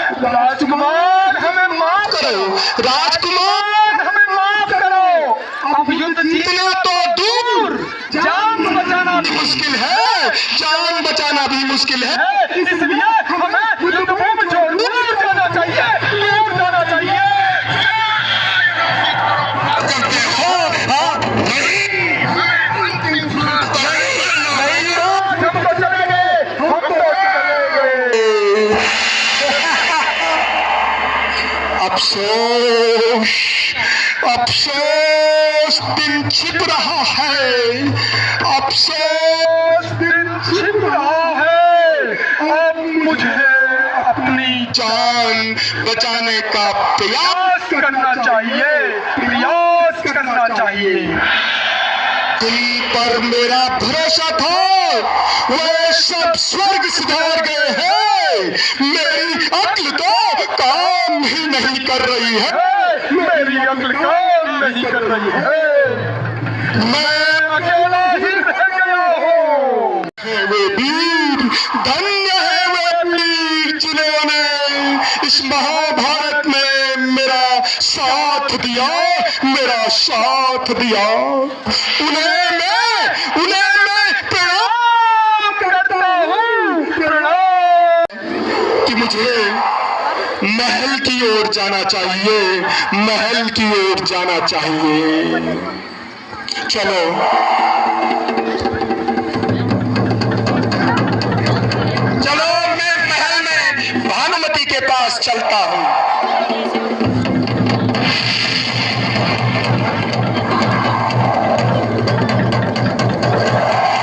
राजकुमार हमें माफ करो, राजकुमार हमें माफ करो। अब युद्ध जीतना तो दूर, जान बचाना भी मुश्किल है, जान बचाना भी मुश्किल है। इसलिए हमें युद्ध भूमि छोड़ दूर जाना चाहिए, दूर जाना चाहिए। करते हो हाँ? नहीं, हम तो चलेंगे, हम तो चलेंगे। अफसोस, अफसोस दिन छिप रहा है, अफसोस दिन छिप रहा है। अब मुझे अपनी जान बचाने का प्रयास प्रयास करना चाहिए, प्रयास करना चाहिए। तुम पर मेरा भरोसा था, वे सब स्वर्ग सुधार गए हैं। मेरी अक्ल तो काम ही नहीं कर रही है। मेरी अक्ल काम नहीं कर रही है, मैं अकेला ही रह गया हूँ। वे वीर, धन्य है वे वीर जिन्होंने इस महाभारत में मेरा साथ दिया, मेरा साथ दिया। उन्हें मैं प्रणाम करता हूँ, प्रणाम। कि मुझे महल की ओर जाना चाहिए, महल की ओर जाना चाहिए। चलो चलो, मैं महल में भानुमति के पास चलता हूँ।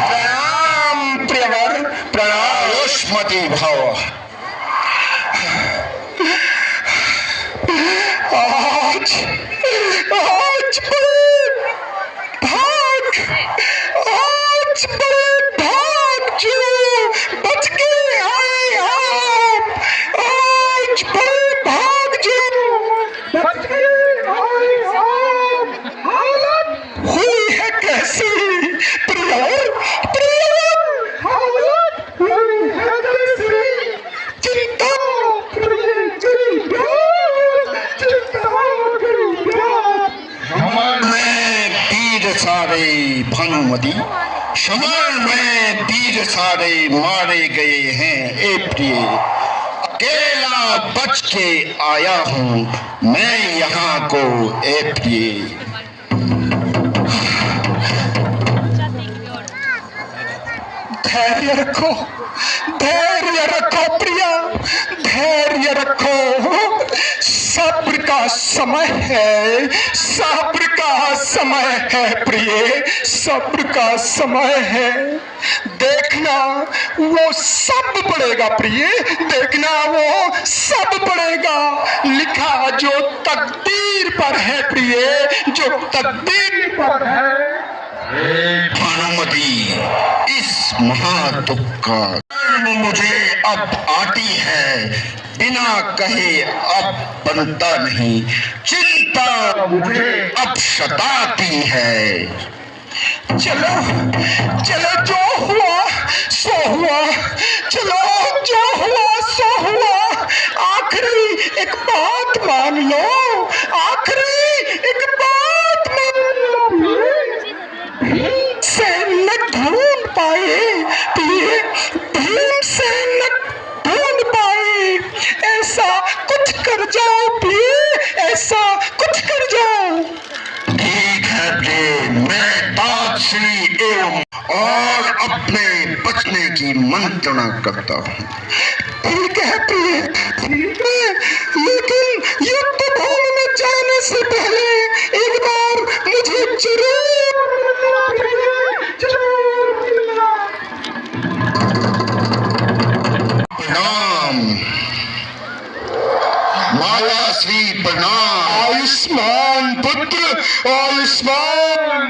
प्रणाम प्रियवर, प्रणाम। रोष्मती भव। आज बड़े भाग जो बच के आए आप, आज बड़े भाग जो बच के आए आप। हालत हुई है कैसी प्रियवर, प्रियवर, हालत हुई है कैसी। चिंता में वीर सारे भानुमति, समर में वीर सारे मारे गए हैं। ए प्रिय, अकेला बच के आया हूँ मैं यहाँ को। ए प्रिय, धैर्य रखो, धैर्य रखो प्रिया, धैर्य रखो। सब्र का समय है, सब्र का समय है प्रिय, सब्र का समय है। देखना वो सब पड़ेगा प्रिय, देखना वो सब पड़ेगा। लिखा जो तकदीर पर है प्रिय, जो तकदीर पर है। भानुमति, इस महादुख का कर्म मुझे अब आती है, बिना कहे अब बनता नहीं। चिंता मुझे अब सताती है। चलो चलो, जो हुआ सो हुआ, चलो जो हुआ सो हुआ। आखिरी एक बात मान लो, आखिरी एक बात मान लो। से न ढूंढ पाए प्रिय, भीम से न ढूंढ पाए। ऐसा कुछ कर जाओ प्रिय, ऐसा कुछ कर जाओ। ठीक है प्रिय, मैं ताजश्री एवं और अपने बचने की मंत्रणा करता हूँ। ठीक है प्रिय, ठीक है, लेकिन युद्ध भूमि में जाने से पहले एक बार मुझे जरूर प्रणाम। माला श्री प्रणाम। आयुष्मान पुत्र, आयुष्मान,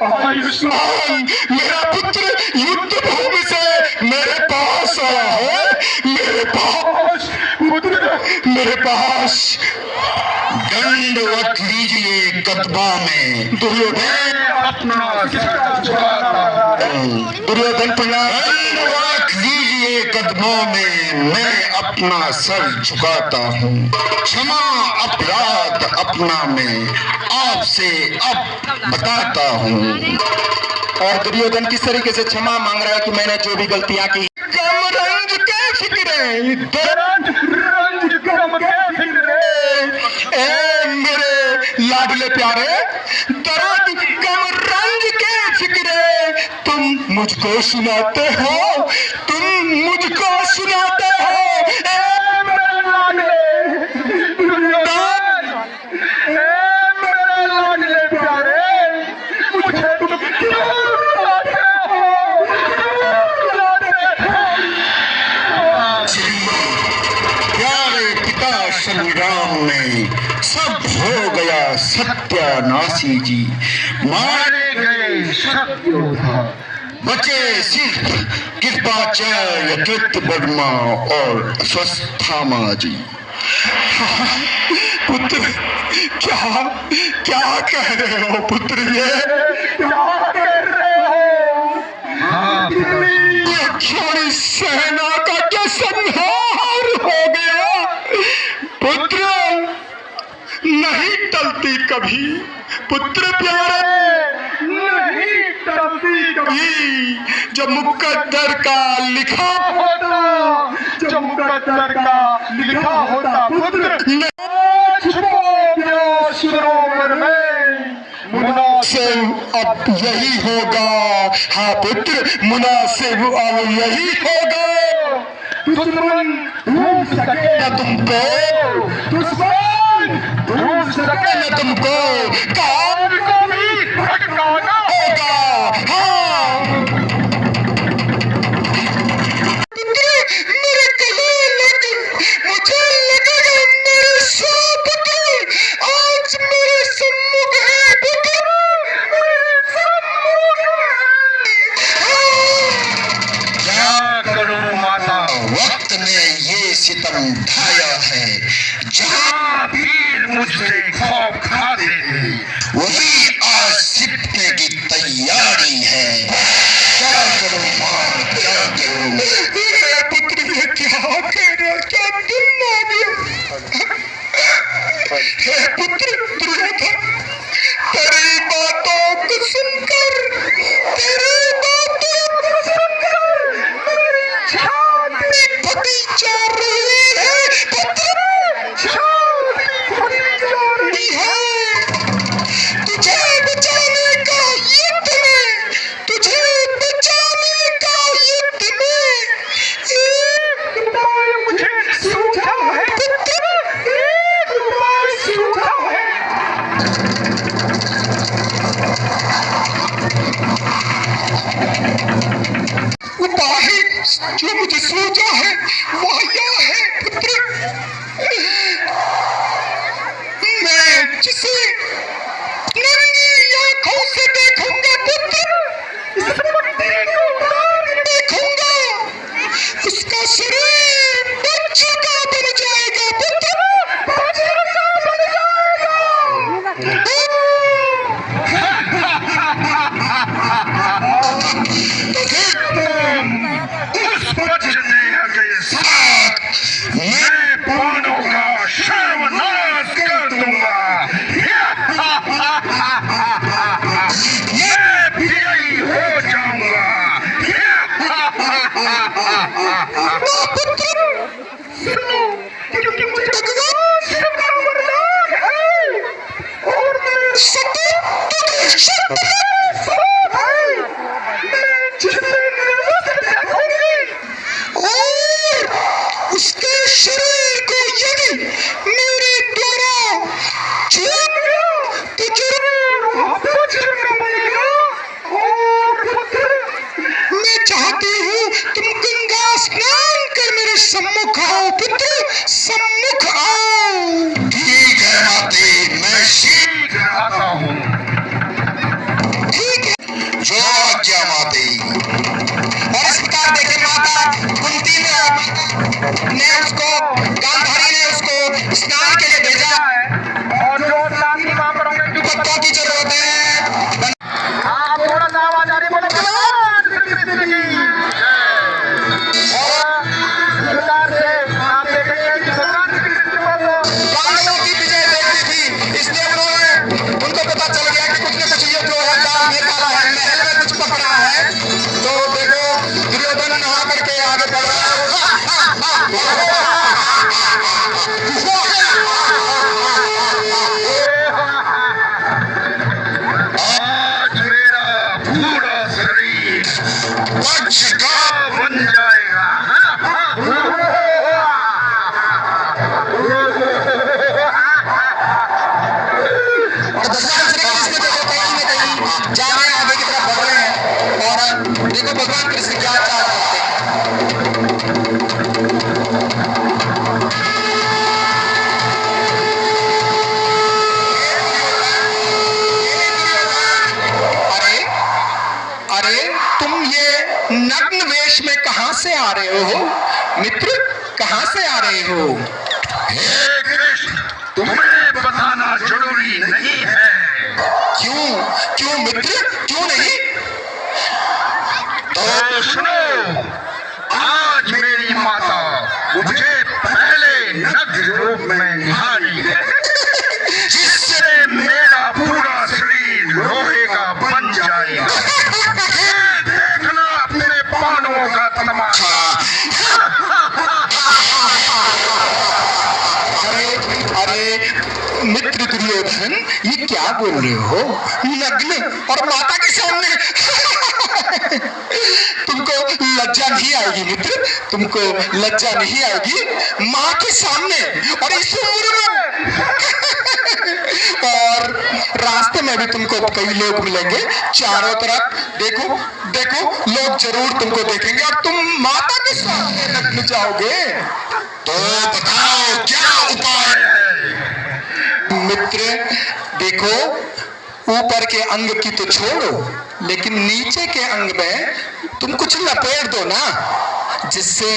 आयुष्मान। मेरा पुत्र युद्ध भूमि से मेरे पास आया है, मेरे पास पुत्र, मेरे पास। दंडवत लीजिए कदबा में। दुर्योधन अपना दुर्योधन प्रणाम। दंडवत लीजिए ये कदमों में मैं अपना सर झुकाता हूँ। क्षमा अपराध अपना मैं आपसे अब बताता हूँ। और दुर्योधन किस तरीके से क्षमा मांग रहा है कि मैंने जो भी गलतियां की। गम रंज के फिक्रे ए मेरे लाडले प्यारे, दर्द गम रंज के फिक्रे तुम मुझको सुनाते हो, तुम मुझको सुनाते हो। ए मेरे लाडले दुर्योधन, ए मेरे लाडले प्यारे, मुझे तुम क्यों रुलाते हो, क्यों रुलाते हो? प्यारे पिता संग्राम में सब हो गया सत्यानाशी जी, मारे गए सत्योधा, बचे सिर्फ कृपाचार्य कृतवर्मा और अस्वस्थामा जी। पुत्र क्या क्या कह रहे हो पुत्र, ये क्या कह रहे हो? छोड़ी सेना का क्या संहार हो गया पुत्र, नहीं टलती कभी पुत्र प्यारे, नहीं टलती कभी। जब मुकद्दर का लिखा होता, जब मुकद्दर का लिखा होता पुत्र, सरोवर में मुनासिब अब यही होगा। हाँ पुत्र, मुनासिब अब यही होगा। दुश्मन ढूंढ सके न तुमको, दुश्मन ढूंढ सके न तुमको, कान को भी भटकाना होगा। हाँ मेरे गले लग, मुझे लगेगा मेरे सौ पुत्र आज मेरे सम्मुख है पुत्र, मेरे सम्मुख है। क्या करूं माता, वक्त ने ये सितम ढाया है, जहां वीर मुझसे खौफ खाते थे वही आज सिपटने की तैयारी है। क्या करूं मां, क्या करूं? मेरे पुत्र ये क्या कह रहा, क्या दिन आ गया? हे पुत्र दुर्योधन, तेरी बातों को सुनकर, तेरी बातों को सुनकर मेरी छाती फटी जा रही है पुत्र, छाती फटी जा रही है। तुझे बचाने का युद्ध में, तुझे बचाने का युद्ध में एक उपाय मुझे सूझा है पुत्र, एक उपाय सूझा है। उपाय जो मुझे सूझा है वह यह है पुत्र, मैं जिसे नंगी आंखों से देखूंगा पुत्र, देखूंगा उसका शरीर बच्चे का बन जाएगा पुत्र, बच्चे का बन जाएगा। उस बचने के साथ मैं पांडवों का सर्वनाश कर दूंगा। मैं विजयी हो जाऊंगा। सुनो, क्योंकि मुझे भगवान शिव का वरदान है और मैं सत्य है। मैं जिसे निरवत देखूंगी और उसके शरीर को यदि मेरे द्वारा छूट गया तो जरूर वज्र का बनेगा। और पुत्र, मैं चाहती हूँ तुम गंगा स्नान कर मेरे सम्मुख आओ पुत्र, सम्मुख आओ। ठीक है माते, मैं शीघ्र आता हूँ। ठीक है, जो आज्ञा माते। और इस प्रकार देखे माता कुंती ने उसको, गांधारी ने उसको मित्र कहाँ से आ रहे हो? हे कृष्ण, तुम्हें बताना जरूरी नहीं है। क्यों क्यों मित्र, क्यों नहीं? तो सुनो, आज मेरी माता मुझे पहले नग्न रूप में निहारी है, जिससे मेरा पूरा शरीर लोहे का बन जाएगा। ये देखना अपने पांडवों का तमाशा। अरे मित्र दुर्योधन, ये क्या बोल रहे हो? नग्न और माता के सामने? तुमको लज्जा नहीं आएगी मित्र, तुमको लज्जा नहीं आएगी माँ के सामने और इस उम्र में। और रास्ते में भी तुमको कई लोग मिलेंगे चारों तरफ। देखो देखो, लोग जरूर तुमको देखेंगे और तुम माता के सामने नग्न जाओगे। तो बताओ क्या उपाय है? मित्र देखो, ऊपर के अंग की तो छोड़ो, लेकिन नीचे के अंग में तुम कुछ लपेट दो ना, जिससे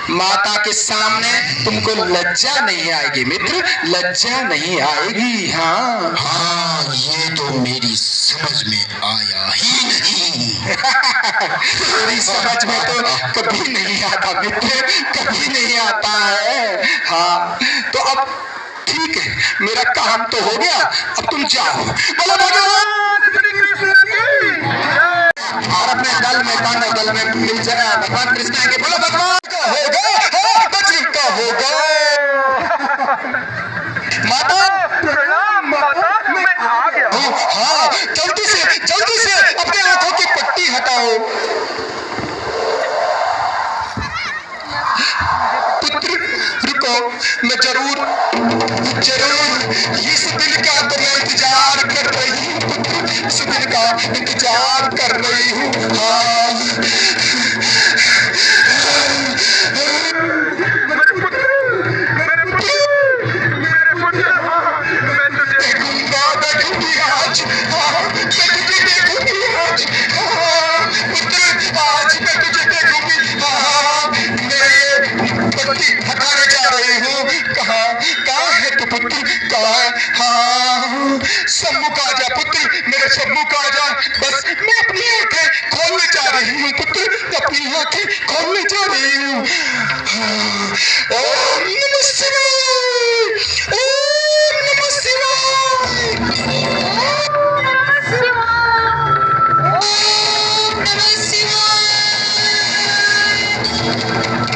माता के सामने तुमको लज्जा नहीं आएगी मित्र, लज्जा नहीं आएगी। हाँ हाँ, ये तो मेरी समझ में आया ही नहीं। मेरी समझ में तो कभी नहीं आता मित्र, कभी नहीं आता है। हाँ तो अब ठीक है, मेरा काम तो हो गया, अब तुम जाओ। बोलो भगवान श्री कृष्ण की। और अपने दल में, पांडव दल में मिल जाए भगवान कृष्ण आएंगे। बोलो भगवान का होगा, बजरंग का होगा। माता प्रणाम माता, मैं आ गया हूँ। हाँ, जल्दी से अपने आंखों की पट्टी हटाओ। पुत्र रुको, मैं जरूर इस दिन का तो मैं इंतजार कर रही हूँ पुत्र, इस दिन का इंतजार कर रही हूँ। हाँ मेरे पुत्र, मैं तुझे देखूंगी आज। हाँ, मैं तुझे देखूंगी आज। हाँ पुत्र, आज मैं तुझे देखूंगी। हाँ, मैं पट्टी हटाने जा रही हूँ। कहाँ है तू पुत्र, कहाँ है? हाँ सम्मुख आ जा पुत्र, मेरे सम्मुख आ जा। बस मैं अपनी आंखें खोलने जा रही हूँ पुत्र, अपनी आंखें खोलने जा रही हूँ। हाँ, ओम नमः शिवाय, ओम नमः शिवाय, ओम नमः शिवाय,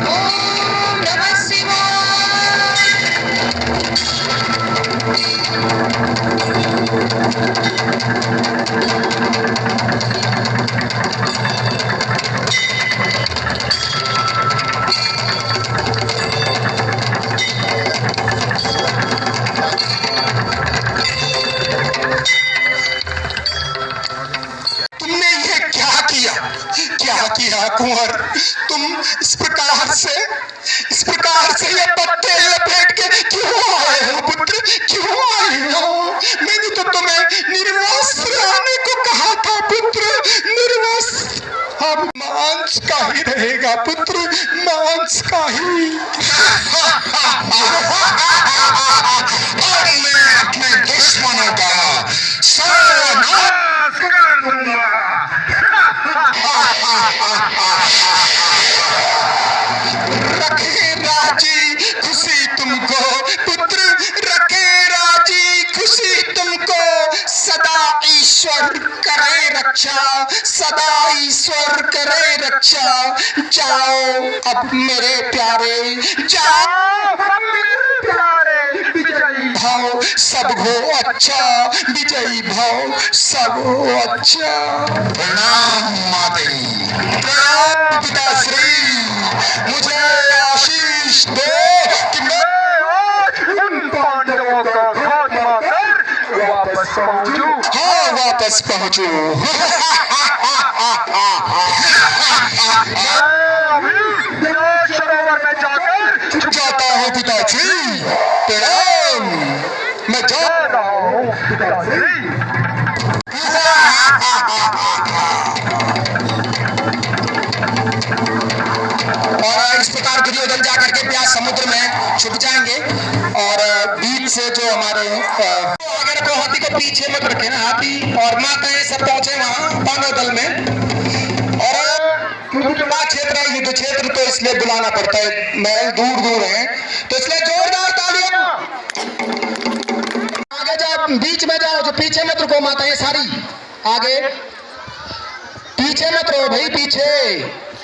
ओम नमः शिवाय। तुमने ये क्या किया कुंवर? तुम इस प्रकार से ये पत्ते लपेट के क्यों आए हो पुत्र, क्यों आए हो? मैंने तो तुम्हें निर्वस्त्र आने को कहा था पुत्र, निर्वस्त्र। अब मांस का ही रहेगा पुत्र, मांस का ही। और मैं अपने दुश्मनों का सर्वनाश कर दूंगा। रखे राजी खुशी तुमको पुत्र, रखे राजी खुशी तुमको। सदा ईश्वर करे रक्षा, सदा ईश्वर करे रक्षा। जाओ अब मेरे प्यारे, जाओ मेरे प्यारे विजयी भाव सब हो अच्छा, विजयी भाव सब हो अच्छा। प्रणाम माते, प्रणाम पिताश्री, मुझे आशीष दो कि मैं उन पांडवों का खात्मा कर वापस पहुंचूं। हाँ वापस पहुंचू। सरोवर में जाकर जाता हूँ पिताजी, प्रणाम। मैं जा रहा हूँ पिताश्री। और इस प्रकार दुर्योधन आगे, और बीच से जो हमारे आगे रखो, हाथी को पीछे मत रखे ना, हाथी और माताएं सब पहुंचे वहां पांडव दल में। और क्योंकि वहां क्षेत्र है युद्ध क्षेत्र, तो इसलिए बुलाना पड़ता है, महल दूर दूर है, तो इसलिए जोरदार तालियां। आगे जाओ, बीच में जाओ, जो पीछे मत रुको, माताएं सारी आगे, पीछे मत रहो भाई, पीछे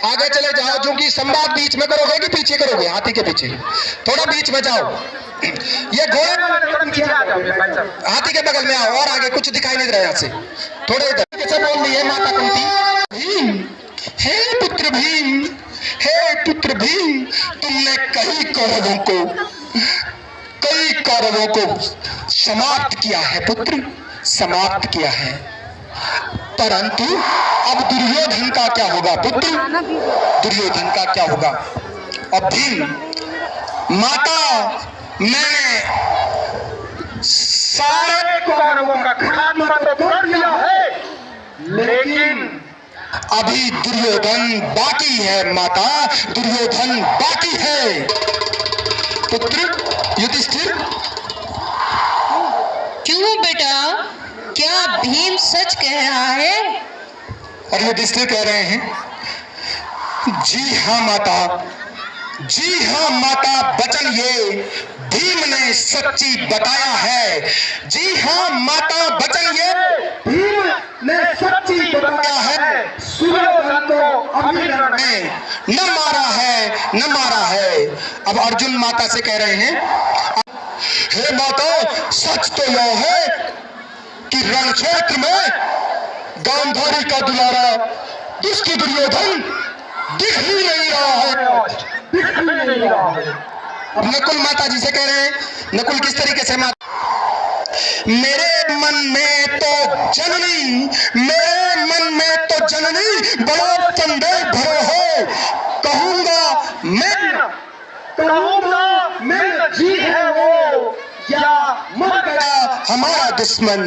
आगे चले जाओ, क्योंकि संवाद बीच में करोगे कि पीछे करोगे, हाथी के पीछे थोड़ा बीच में जाओ। ये घोड़े हाथी के बगल में आओ, और आगे कुछ दिखाई नहीं दे रहा है, यहाँ से थोड़े इधर। कैसे बोल रही है माता कुंती, भीम, हे पुत्र भीम, हे पुत्र भीम, तुमने कई कौरवों को समाप्त किया है पुत्र, समाप्त किया है, परंतु अब दुर्योधन का क्या होगा पुत्र, दुर्योधन का क्या होगा। अब भीम, माता, मैंने सारे कौरवों का खात्मा तो कर दिया है, लेकिन अभी दुर्योधन बाकी है माता, दुर्योधन बाकी है पुत्र। युधिष्ठिर, क्यों बेटा, क्या भीम सच कह रहा है? और युधिष्ठिर कह रहे हैं, जी हाँ माता, जी हाँ माता, वचन ये भीम ने सच्ची बताया है। जी हाँ माता, वचन ये भीम ने सच्ची बताया है। सुयोधन को अभिमन्यु ने न मारा है, न मारा है। अब अर्जुन माता से कह रहे हैं, हे माता, सच तो यह है कि रण क्षेत्र में गांधारी का दुलारा दुष्ट दुर्योधन दिख ही नहीं रहा है, दिख ही नहीं रहा है। अब नकुल माता जी से कह रहे हैं, नकुल किस तरीके से माता, मेरे मन में तो जननी, मेरे मन में तो जननी बड़ा संदेह भरे हो, कहूंगा मैं जी है वो या मर गया हमारा दुश्मन।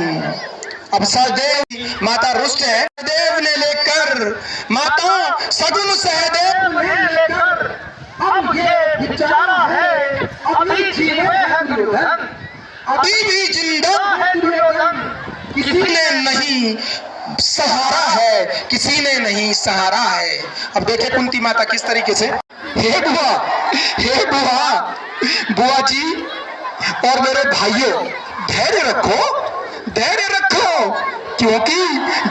अब सहदेव, माता रुष्ट है, सहदेव ने लेकर, माता सगुन सहदेव ने लेकर, अब ये बेचारा है, अभी जीवे है दुर्योधन, अभी भी जिंदा है दुर्योधन, किसी ने नहीं सहारा है, किसी ने नहीं सहारा है। अब देखे कुंती माता किस तरीके से, हे बुआ, हे बुआ, बुआ जी और मेरे भाइयों, धैर्य रखो, धैर्य रखो, क्योंकि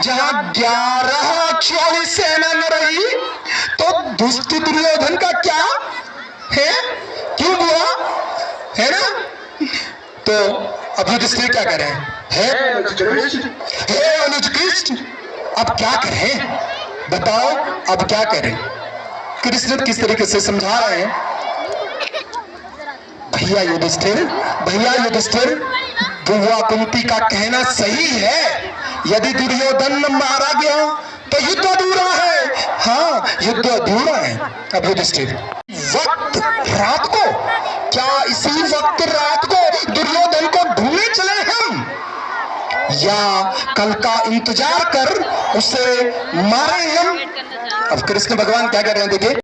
जहां 11 सेना न रही तो दुष्ट दुर्योधन का क्या है, क्यों बुआ, है ना। तो अब युधिष्ठिर क्या करें, हे अनुज कृष्ण, अब क्या करें, बताओ अब क्या करें। कृष्ण किस तरीके से समझा रहे हैं, भैया युधिष्ठिर, भैया युधिष्ठिर, बुआ कुंती का कहना सही है, यदि दुर्योधन मारा गया तो युद्ध अधूरा है, हाँ युद्ध अधूरा है। अब युधिष्ठिर, वक्त रात को, क्या इसी वक्त रात को दुर्योधन को ढूंढने चले हम, या कल का इंतजार कर उसे मारे हम। अब कृष्ण भगवान क्या कर रहे हैं, देखिए,